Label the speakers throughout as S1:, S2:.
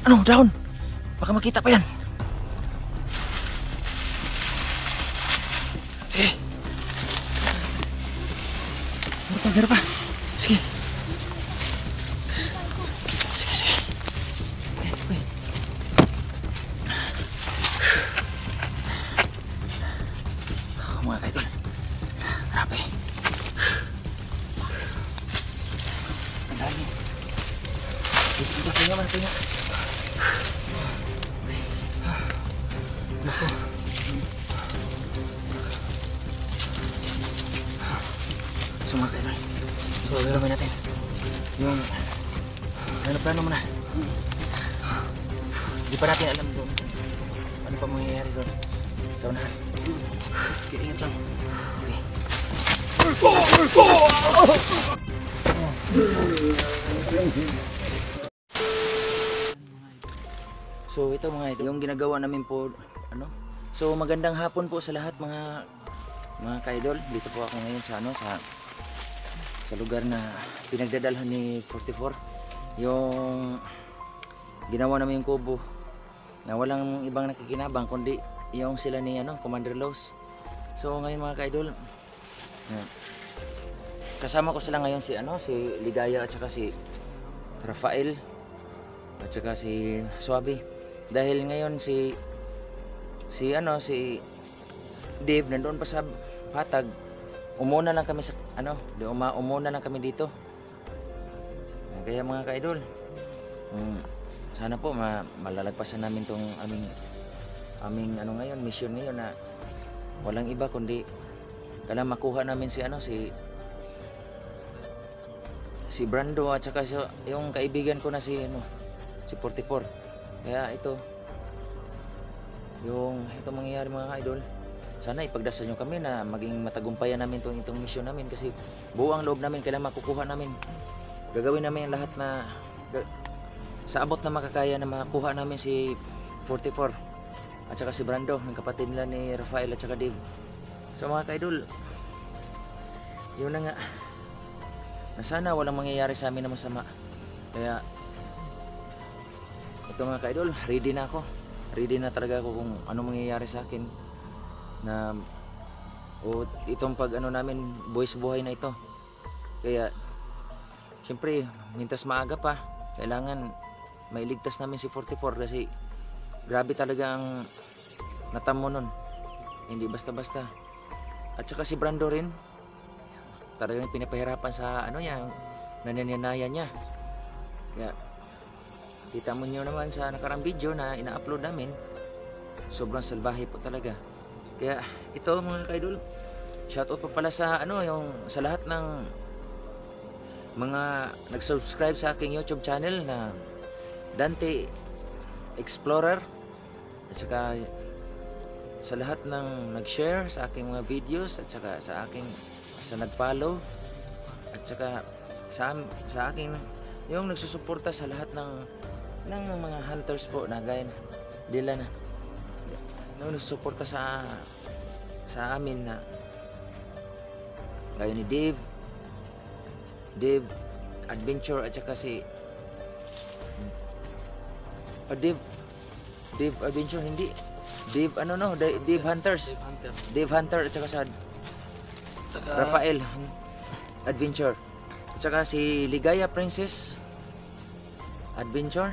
S1: Ano, dahon? Baka makita pa yan. Sige. Meron pa. Sige. Sige. Okay. Mga kaidol. Grabe. Ang dami. Dito kanya man kanya. Naku. So mga kaidol. So gagawin natin yung plano mo na. Hindi pa natin alam doon ano pa mangyayari doon sa unahan. Okay, ingat lang. So ito mga ito yung ginagawa namin po ano. So magandang hapon po sa lahat mga ka-idol. Dito po ako ngayon sa sa lugar na pinagdadalhan ni 44. Yung ginawa namin yung kubo na walang ibang nakikinabang kundi yung sila ni Commander Los. So ngayon mga ka-idol, kasama ko sila ngayon si Ligaya at saka si Rafael at saka si Suabe. Dahil ngayon si Dave nandoon pa sa Patag. Umuna lang kami sa umuna lang kami dito. Kaya mga ka-idol, sana po malalagpasan namin tong aming ngayon, mission ngayon na walang iba kundi kailangan makuha namin si Brando at saka yung kaibigan ko na si 44. Kaya ito mangyayari mga ka-idol. Sana ipagdasal nyo kami na maging matagumpayan namin itong mission namin kasi buo ang loob namin, kailangan makukuha namin. Gagawin namin lahat na sa abot na makakaya na makuha namin si 44 at saka si Brando, ng kapatid nila ni Rafael at saka Dave. So mga ka-idol, yun na nga, na sana walang mangyayari sa amin na masama. Kaya ito mga ka-idol, ready na ako. Ready na talaga ako kung ano mangyayari sa akin na itong namin buwis buhay na ito. Kaya syempre mintas maaga pa kailangan mailigtas namin si 44 kasi grabe talaga ang natamo nun, hindi basta basta. At saka si Brando rin talagang pinapahirapan sa yung nananaya niya. Kaya kita mo nyo naman sa nakarang video na ina-upload namin, sobrang salbahe po talaga. Kaya ito mga ka-idol, shoutout pa pala sa sa lahat ng mga nag-subscribe sa aking YouTube channel na Dante Explorer, at saka sa lahat ng nag-share sa aking mga videos, at saka sa nag-follow, at saka sa aking yung nagsusuporta sa lahat ng mga hunters po na gaya nila na nagsusuporta sa amin na gaya ni Dave Adventure at saka si Dave Adventure, hindi Dave Dave Hunters, Dave Hunter at saka sa Rafael Adventure at saka si Ligaya Princess Adventure.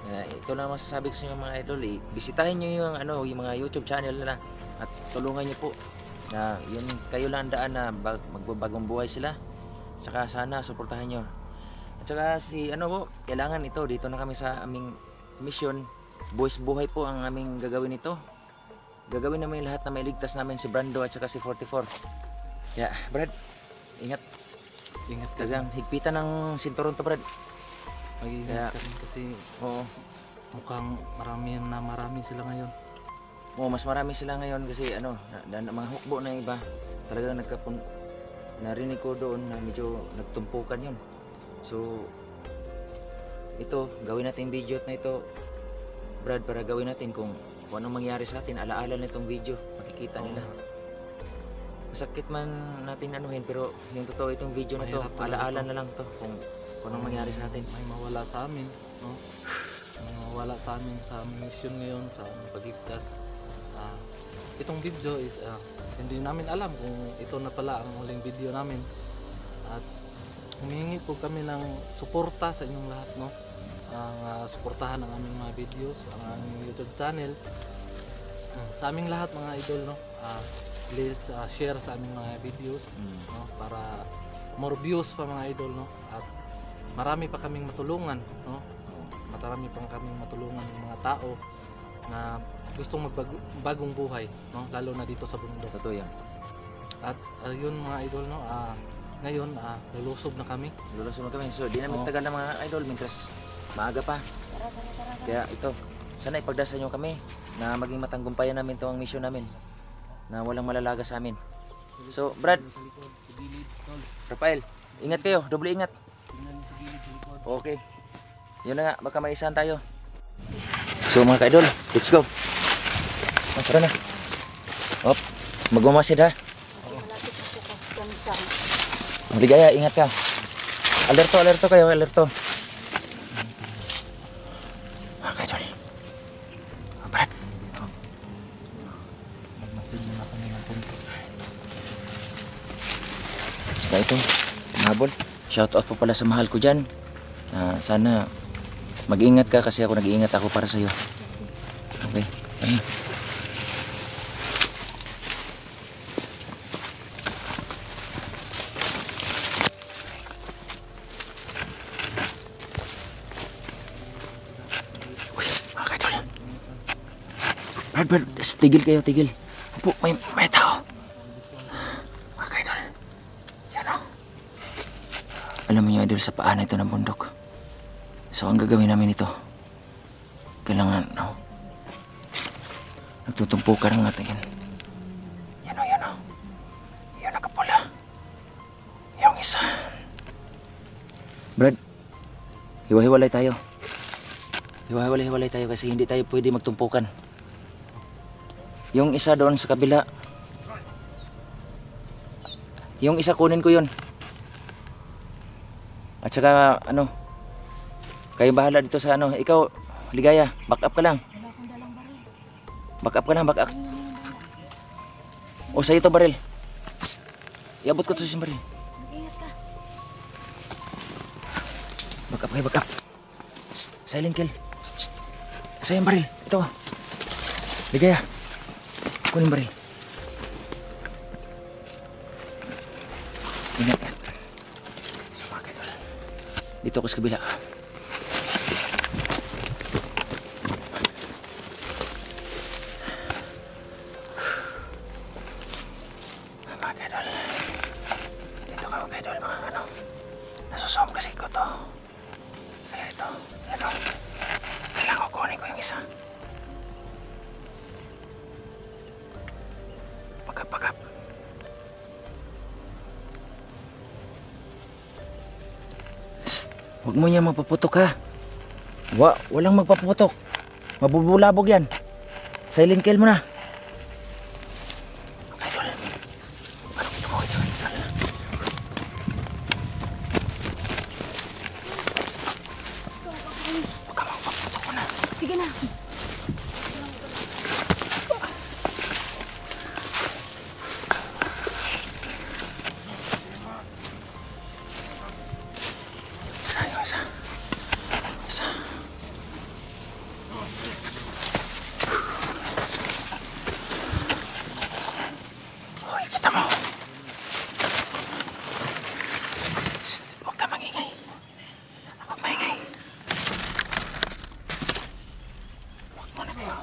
S1: Ito lang masasabi ko sa inyo mga idol, bisitahin nyo yung mga YouTube channel nila at tulungan nyo po na yun kayo lang daan na magbabagong buhay sila. Saka sana suportahan nyo. At saka kailangan dito na kami sa aming mission. Buwis buhay po ang aming gagawin ito. Gagawin namin lahat na mailigtas namin si Brando at saka si 44. Kaya Brad, ingat talagang higpitan ng sinturon to Brad.
S2: Mag-iingat ka rin kasi mukhang marami sila ngayon.
S1: Mas marami sila ngayon kasi mga hukbo na iba talagang narinig ko doon na medyo nagtumpukan yun. So ito, gawin natin video na ito Brad, para gawin natin kung anong mangyari sa atin. Alaala na itong video, makikita nila. Masakit man natin pero yung totoo itong video na to, alaala na lang to kung anong mangyari sa atin.
S2: May mawala sa amin, no? wala sa amin sa mission ngayon sa pagigtas. Itong video is hindi namin alam kung ito na pala ang huling video namin, at humingi po kami ng suporta sa inyong lahat, no? Suportahan ang aming mga videos, ang aming YouTube channel. Sa aming lahat mga idol, no? Please share sa aming mga videos, no? Para more views pa mga idol, no? At marami pa kaming matulungan, no? Marami pa kaming matulungan ng mga tao na gustong magbagong buhay, no? Lalo na dito sa bundok.
S1: Totoo yan.
S2: At yun mga idol, no? Ngayon lulusob na kami.
S1: Lulusong na kami. So di namin tagal na mga idol, mientras maaga pa. Kaya ito, sana ipagdasal nyo kami na maging matanggumpayan namin ito ang mission namin, na walang malalaga sa amin. So Brad, Rafael, ingat kayo, doble ingat. Okay. Yun na nga, baka maisahan tayo. So mga ka-idol, let's go. Tara na. Hop, magmamasid ha. Ligaya, ingat ka. Alerto kayo, alerto. Mga ka-idol. Brad. Saka ito, nabol. Shoutout po pala sa mahal ko dyan. Sana mag-ingat ka kasi ako nag-iingat ako para sa'yo. Okay, tara na. Uy, mga ka-idol. Brad, tigil kayo, tigil. Opo, may tao. Mga ka-idol. Yan o. Alam mo nyo, idol, sa paan ito ng bundok. So ang gagawin namin ito, kailangan nagtutumpukan ang ating yan o yung nakapula, yung isa. Brad, hiwa-hiwalay tayo kasi hindi tayo pwede magtumpukan. Yung isa doon sa kabila, yung isa kunin ko yun, at saka kayo bahala dito sa ikaw, Ligaya, back up ka lang. Back up. O sa ito baril. Psst. Iabot ko to sa baril. Back up. Psst. Silent kill. Psst. Sa yung baril. Ito. Ligaya. Kunin baril. Ingat. Dito ako sa kabila. Nasusom kasi ko to. Kaya ito, kailangan ko kunin ko yung isa. Pagkap. Huwag mo niya mapaputok ha. Walang magpaputok. Mabubulabog yan. Silent kill mo na.
S3: Sige na.
S1: Isa. Hoy, kita mo. Huwag ka mangingay. Huwag maingay. Huwag mo na kayo.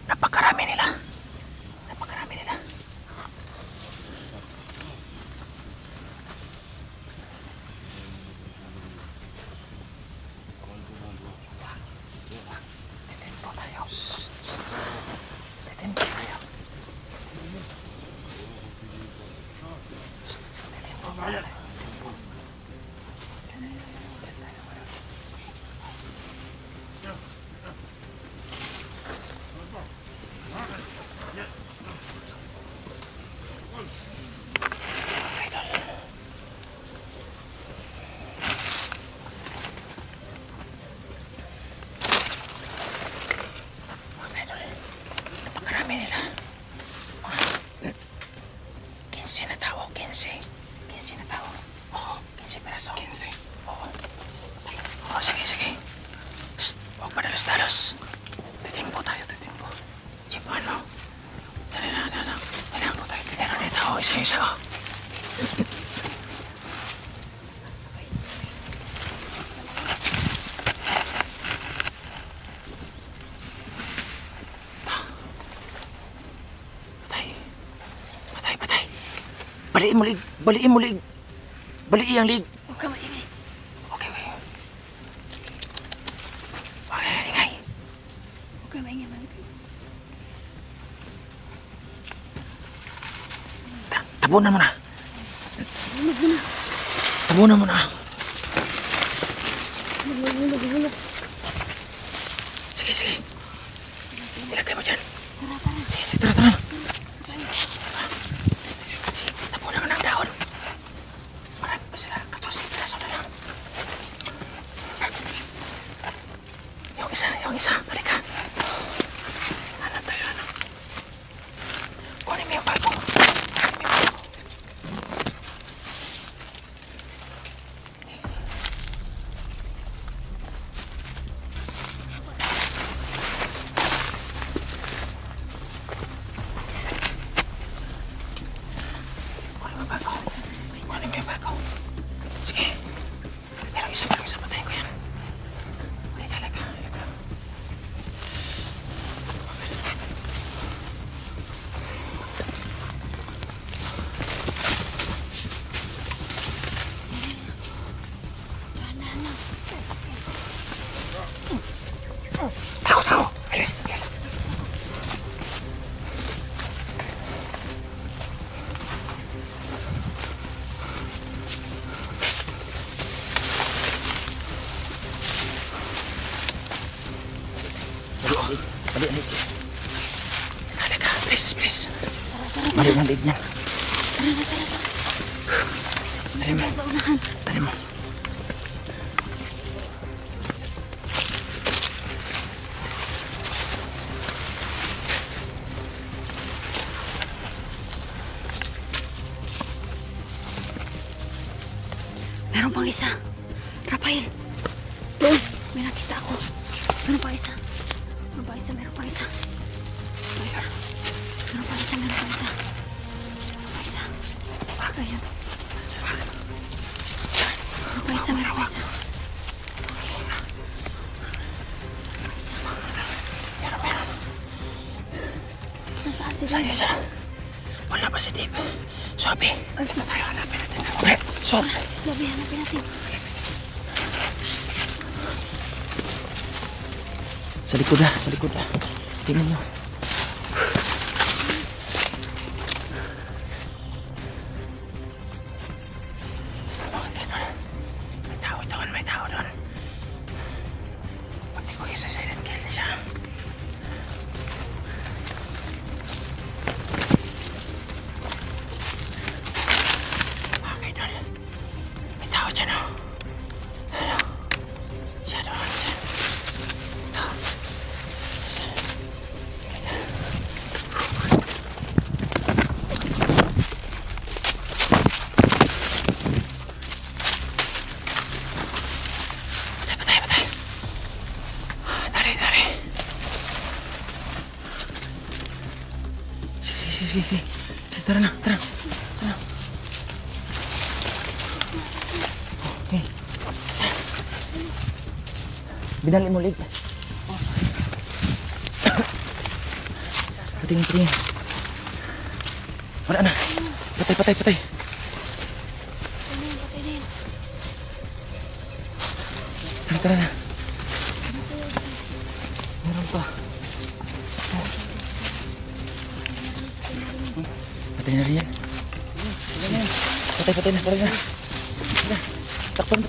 S1: Napakarami nila. Baliin mo lig. Baliin mo lig. Baliin ang lig.
S3: Huwag ka maingay.
S1: Okay, okay. Okay, ingay.
S3: Huwag ka maingay, man.
S1: Tabunan mo na. Tabunan mo na. Sige, sige. Ilagay mo dyan. Sige, sige, tara, tara. Tabunan mo ng dahon. Marami pa sila. 14 piraso na lang. Yung isa. Halika. Ano tayo, ano? Kunin mo yung bago. Sige. Merong isa. Patayin ko yan. Halika. Tao. Alis. Balik. Halika, bilis. Balik ng lig niya. Dali mo.
S3: Meron pang isa. Rafael. Doon. May nakita ako. Meron pang isa. Meron pang isa. Meron pang isa. Ayun. Meron pang isa. Nasaan si Dave?
S1: Isa. Wala pa si Dave. Sobe.
S3: Ay,
S1: Tayo hanapin natin. Okay, Sob.
S3: si Sobe, hanapin natin.
S1: Sa likod na. Tingnan nyo. May tao doon. Pati ko isa silent kill na siya. Okay doon. May tao dyan o. Ano? Siya doon. Ito. Sige. Tara na. Okay. Binali mo ulit. Patingin. Wala na. Patay.
S3: Patay na yun.
S1: Tara na. Meron pa. Patay na rin yan. Patay na. Tara na. Takpan.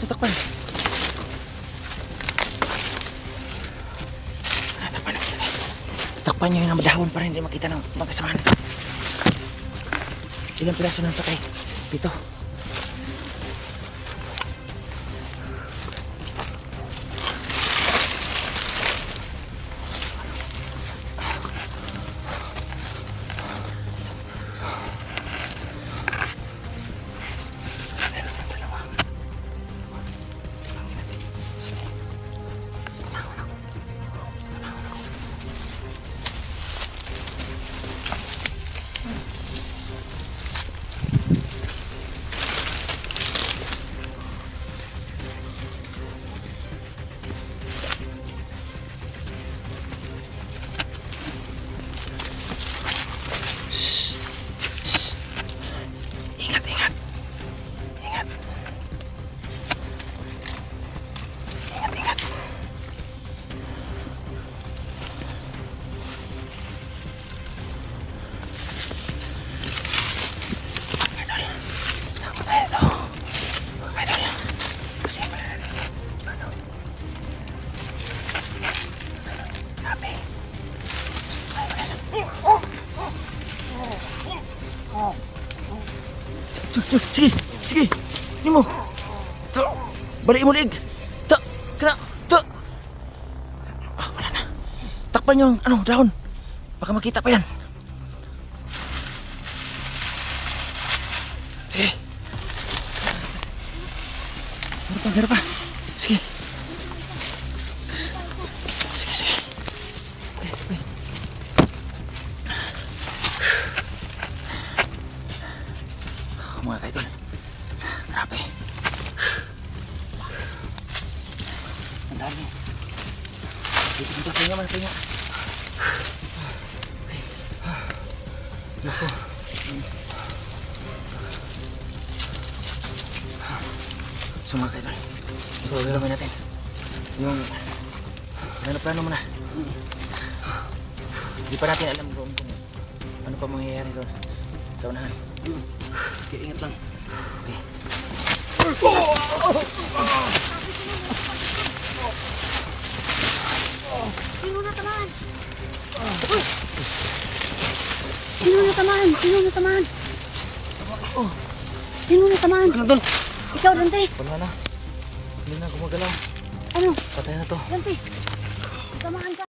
S1: Takpan nyo yung dahon para hindi makita ng magkasamahan. Ilang piraso ng patay? 7. Sige, sige. Ini mo. To. Balik mo lig. To. Kena. To. Ah, wala na. Takpan yung ano, dahon. Baka makita pa yan. Sige. Meron pa. Sige. Sige, sige. Okay, okay. Mga kaidol. Grabe. Ang dami. Dito pahinga man, pahinga.
S2: Naku.
S1: So mga kaidol,
S2: So,
S1: gagawin natin yung plano mo na. Hindi pa natin alam kung ano pa mangyayari doon sa unahan. Okay, ingat lang. Okay.
S3: Sino natamaan? Sino natamaan? Sino natamaan? Sino natamaan?
S1: Ano doon?
S3: Ikaw, Dante.
S2: wala na. Hindi na gumagalaw.
S3: Ano?
S2: Patay na to.
S3: Dante. Natamaan ka.